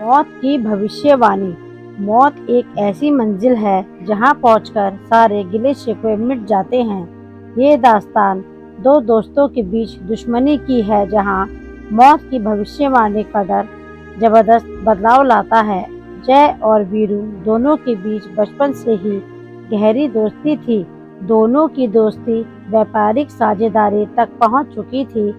मौत की भविष्यवाणी। मौत एक ऐसी मंजिल है जहां पहुंचकर सारे गिले शिकवे मिट जाते हैं। ये दास्तान दो दोस्तों के बीच दुश्मनी की है जहां मौत की भविष्यवाणी का डर जबरदस्त बदलाव लाता है। जय और वीरू दोनों के बीच बचपन से ही गहरी दोस्ती थी। दोनों की दोस्ती व्यापारिक साझेदारी तक पहुंच चुकी थी।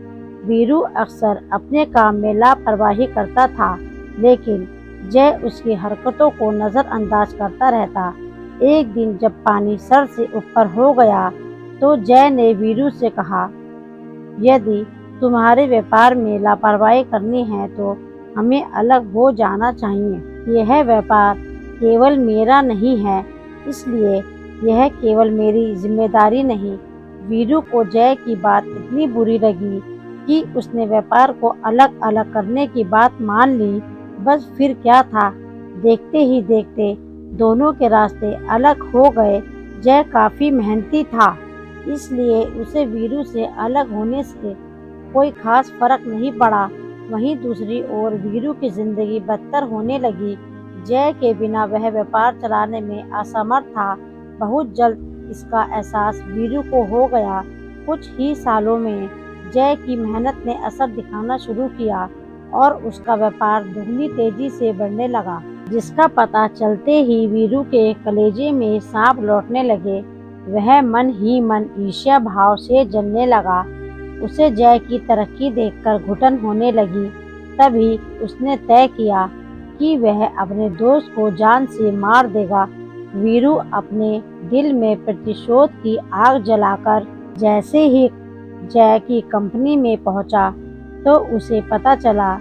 वीरू अक्सर अपने काम में लापरवाही करता था, लेकिन जय उसकी हरकतों को नज़रअंदाज करता रहता। एक दिन जब पानी सर से ऊपर हो गया तो जय ने वीरू से कहा, यदि तुम्हारे व्यापार में लापरवाही करनी है तो हमें अलग हो जाना चाहिए। यह व्यापार केवल मेरा नहीं है, इसलिए यह केवल मेरी जिम्मेदारी नहीं। वीरू को जय की बात इतनी बुरी लगी कि उसने व्यापार को अलग अलग करने की बात मान ली। बस फिर क्या था, देखते ही देखते दोनों के रास्ते अलग हो गए। जय काफ़ी मेहनती था, इसलिए उसे वीरू से अलग होने से कोई खास फर्क नहीं पड़ा। वहीं दूसरी ओर वीरू की जिंदगी बदतर होने लगी। जय के बिना वह व्यापार चलाने में असमर्थ था। बहुत जल्द इसका एहसास वीरू को हो गया। कुछ ही सालों में जय की मेहनत ने असर दिखाना शुरू किया और उसका व्यापार दुगनी तेजी से बढ़ने लगा, जिसका पता चलते ही वीरू के कलेजे में सांप लौटने लगे। वह मन ही मन ईर्ष्या भाव से जलने लगा। उसे जय की तरक्की देखकर घुटन होने लगी। तभी उसने तय किया कि वह अपने दोस्त को जान से मार देगा। वीरू अपने दिल में प्रतिशोध की आग जलाकर जैसे ही जय की कंपनी में पहुंचा तो उसे पता चला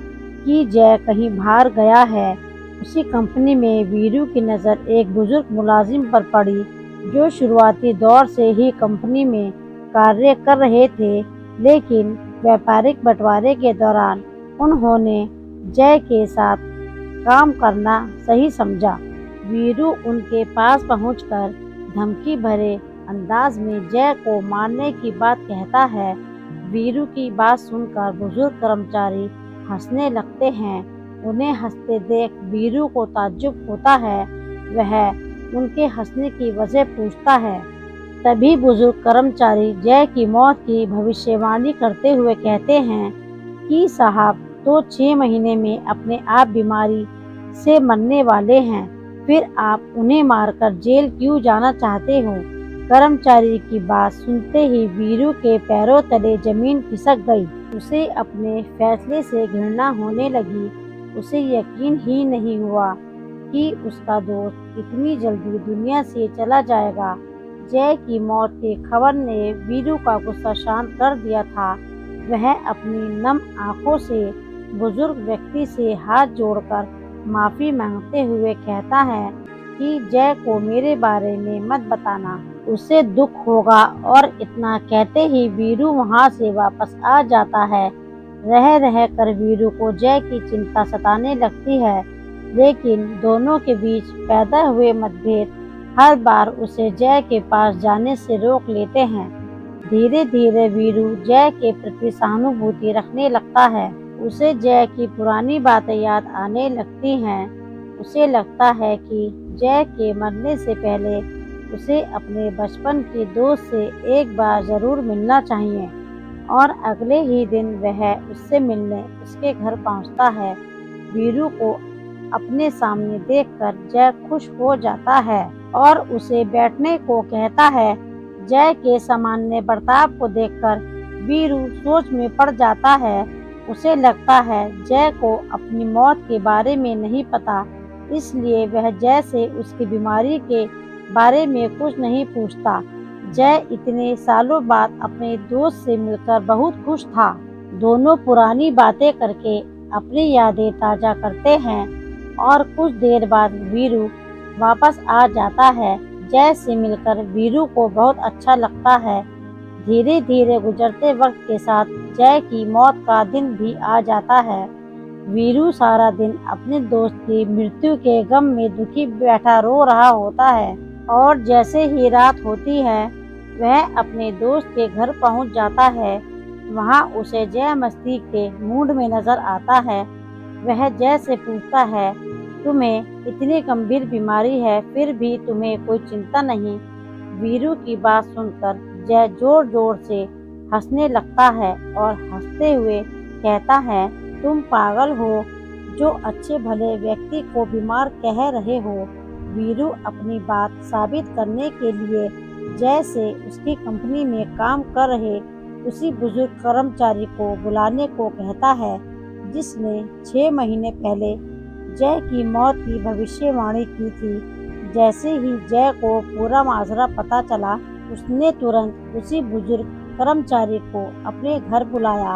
कि जय कहीं बाहर गया है। उसी कंपनी में वीरू की नज़र एक बुजुर्ग मुलाजिम पर पड़ी जो शुरुआती दौर से ही कंपनी में कार्य कर रहे थे, लेकिन व्यापारिक बंटवारे के दौरान उन्होंने जय के साथ काम करना सही समझा। वीरू उनके पास पहुंचकर धमकी भरे अंदाज में जय को मारने की बात कहता है। वीरू की बात सुनकर बुजुर्ग कर्मचारी हंसने लगते हैं। उन्हें हंसते देख वीरू को ताज्जुब होता है। वह उनके हंसने की वजह पूछता है। तभी बुजुर्ग कर्मचारी जय की मौत की भविष्यवाणी करते हुए कहते हैं कि साहब तो 6 महीने में अपने आप बीमारी से मरने वाले हैं, फिर आप उन्हें मारकर जेल क्यों जाना चाहते हो। कर्मचारी की बात सुनते ही वीरू के पैरों तले जमीन खिसक गई। उसे अपने फैसले से घृणा होने लगी। उसे यकीन ही नहीं हुआ कि उसका दोस्त इतनी जल्दी दुनिया से चला जाएगा। जय की मौत की खबर ने वीरू का गुस्सा शांत कर दिया था। वह अपनी नम आंखों से बुजुर्ग व्यक्ति से हाथ जोड़कर माफी मांगते हुए कहता है कि जय को मेरे बारे में मत बताना, उसे दुख होगा। और इतना कहते ही वीरू वहां से वापस आ जाता है। रह रह कर वीरू को जय की चिंता सताने लगती है, लेकिन दोनों के बीच पैदा हुए मतभेद हर बार उसे जय के पास जाने से रोक लेते हैं। धीरे धीरे वीरू जय के प्रति सहानुभूति रखने लगता है। उसे जय की पुरानी बातें याद आने लगती हैं। उसे लगता है कि जय के मरने से पहले उसे अपने बचपन के दोस्त से एक बार जरूर मिलना चाहिए। और अगले ही दिन वह उससे मिलने उसके घर पहुंचता है। वीरू को अपने सामने देखकर जय खुश हो जाता है और उसे बैठने को कहता है। जय के सामान्य बर्ताव को देखकर वीरू सोच में पड़ जाता है। उसे लगता है जय को अपनी मौत के बारे में नहीं पता, इसलिए वह जय से उसकी बीमारी के बारे में कुछ नहीं पूछता। जय इतने सालों बाद अपने दोस्त से मिलकर बहुत खुश था। दोनों पुरानी बातें करके अपनी यादें ताज़ा करते हैं और कुछ देर बाद वीरू वापस आ जाता है। जय से मिलकर वीरू को बहुत अच्छा लगता है। धीरे धीरे गुजरते वक्त के साथ जय की मौत का दिन भी आ जाता है। वीरू सारा दिन अपने दोस्त की मृत्यु के गम में दुखी बैठा रो रहा होता है और जैसे ही रात होती है वह अपने दोस्त के घर पहुंच जाता है। वहां उसे जय मस्ती के मूड में नजर आता है। वह जय से पूछता है, तुम्हें इतनी गंभीर बीमारी है फिर भी तुम्हें कोई चिंता नहीं। वीरू की बात सुनकर जय जोर जोर से हंसने लगता है और हंसते हुए कहता है, तुम पागल हो जो अच्छे भले व्यक्ति को बीमार कह रहे हो। वीरू अपनी बात साबित करने के लिए जय से उसकी कंपनी में काम कर रहे उसी बुजुर्ग कर्मचारी को बुलाने को कहता है जिसने 6 महीने पहले जय की मौत की भविष्यवाणी की थी। जैसे ही जय को पूरा माजरा पता चला, उसने तुरंत उसी बुजुर्ग कर्मचारी को अपने घर बुलाया।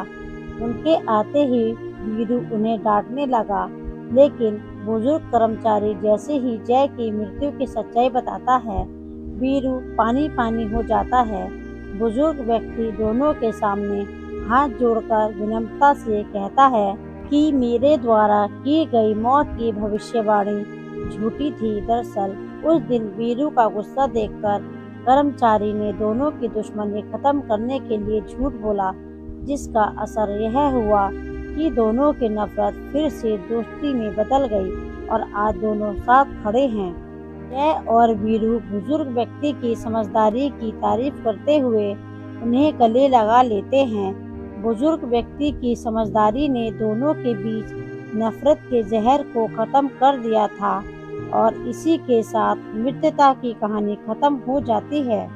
उनके आते ही वीरू उन्हें डांटने लगा, लेकिन बुजुर्ग कर्मचारी जैसे ही जय की मृत्यु की सच्चाई बताता है, वीरू पानी पानी हो जाता है। बुजुर्ग व्यक्ति दोनों के सामने हाथ जोड़कर विनम्रता से कहता है कि मेरे द्वारा की गई मौत की भविष्यवाणी झूठी थी। दरअसल उस दिन वीरू का गुस्सा देखकर कर्मचारी ने दोनों की दुश्मनी खत्म करने के लिए झूठ बोला, जिसका असर यह हुआ कि दोनों की नफरत फिर से दोस्ती में बदल गई और आज दोनों साथ खड़े हैं। जय और वीरू बुजुर्ग व्यक्ति की समझदारी की तारीफ करते हुए उन्हें गले लगा लेते हैं। बुजुर्ग व्यक्ति की समझदारी ने दोनों के बीच नफरत के जहर को खत्म कर दिया था और इसी के साथ मित्रता की कहानी खत्म हो जाती है।